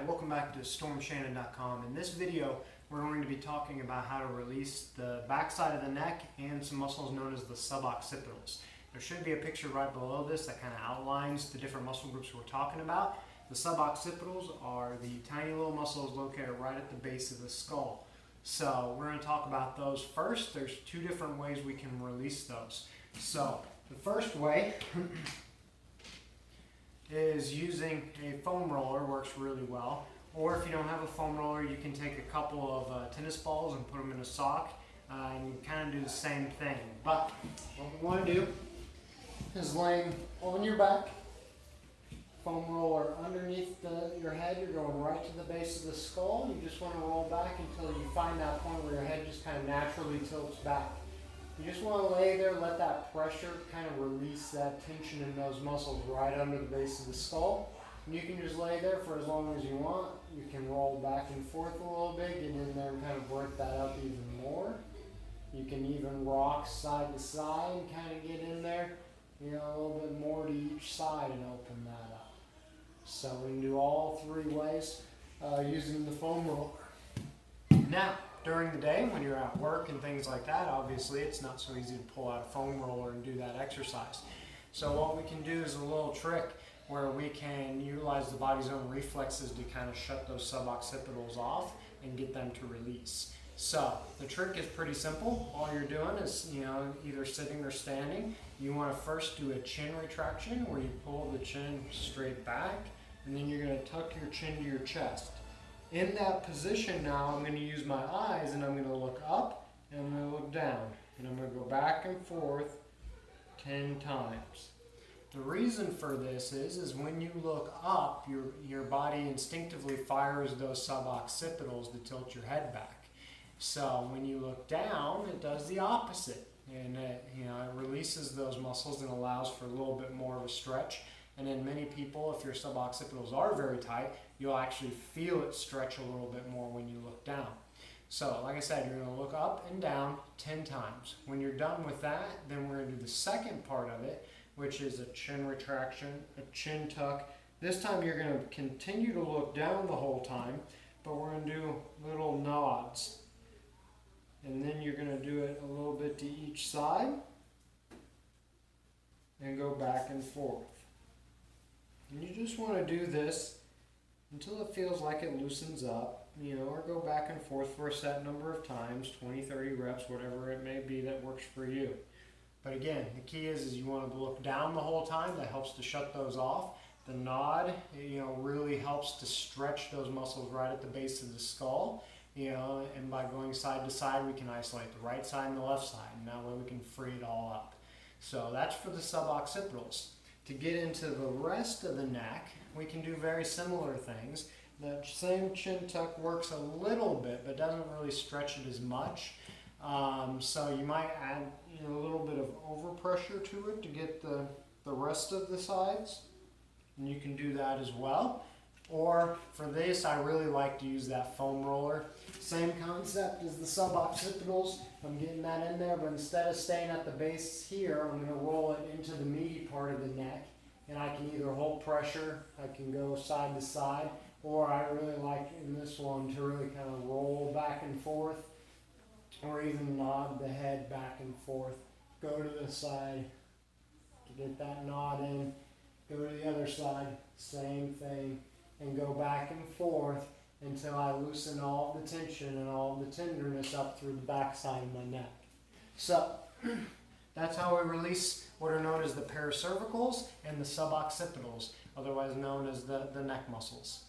welcome back to stormshannon.com. In this video, we're going to be talking about how to release the backside of the neck and some muscles known as the suboccipitals. There should be a picture right below this that kind of outlines the different muscle groups we're talking about. The suboccipitals are the tiny little muscles located right at the base of the skull. So we're going to talk about those first. There's two different ways we can release those. So the first way is using a foam roller. Works really well. Or if you don't have a foam roller, you can take a couple of tennis balls and put them in a sock and kind of do the same thing. But what we want to do is laying on your back, foam roller underneath your head. You're going right to the base of the skull. You just want to roll back until you find that point where your head just kind of naturally tilts back. You just want to lay there, let that pressure kind of release that tension in those muscles right under the base of the skull. And you can just lay there for as long as you want. You can roll back and forth a little bit, get in there and kind of work that up even more. You can even rock side to side and kind of get in there, a little bit more to each side and open that up. So we can do all three ways using the foam roller. Now, during the day when you're at work and things like that, obviously it's not so easy to pull out a foam roller and do that exercise. So what we can do is a little trick where we can utilize the body's own reflexes to kind of shut those suboccipitals off and get them to release. So the trick is pretty simple. All you're doing is, either sitting or standing. You want to first do a chin retraction where you pull the chin straight back, and then you're going to tuck your chin to your chest. In that position now, I'm going to use my eyes and I'm going to look up and I'm going to look down. And I'm going to go back and forth 10 times. The reason for this is when you look up, your body instinctively fires those suboccipitals to tilt your head back. So when you look down, it does the opposite. And it releases those muscles and allows for a little bit more of a stretch. And in many people, if your suboccipitals are very tight, you'll actually feel it stretch a little bit more when you look down. So, like I said, you're going to look up and down 10 times. When you're done with that, then we're going to do the second part of it, which is a chin retraction, a chin tuck. This time you're going to continue to look down the whole time, but we're going to do little nods. And then you're going to do it a little bit to each side and go back and forth. And you just want to do this until it feels like it loosens up, or go back and forth for a set number of times, 20, 30 reps, whatever it may be that works for you. But again, the key is you want to look down the whole time. That helps to shut those off. The nod, really helps to stretch those muscles right at the base of the skull. And by going side to side, we can isolate the right side and the left side. And that way we can free it all up. So that's for the suboccipitals. To get into the rest of the neck, we can do very similar things. The same chin tuck works a little bit, but doesn't really stretch it as much. So you might add a little bit of overpressure to it to get the rest of the sides. And you can do that as well. Or for this, I really like to use that foam roller. Same concept as the suboccipitals. I'm getting that in there, but instead of staying at the base here, I'm going to roll it into the meaty part of the neck. And I can either hold pressure, I can go side to side, or I really like in this one to really kind of roll back and forth, or even nod the head back and forth. Go to the side to get that nod in, go to the other side, same thing, and go back and forth until I loosen all the tension and all the tenderness up through the back side of my neck. So that's how we release what are known as the paracervicals and the suboccipitals, otherwise known as the neck muscles.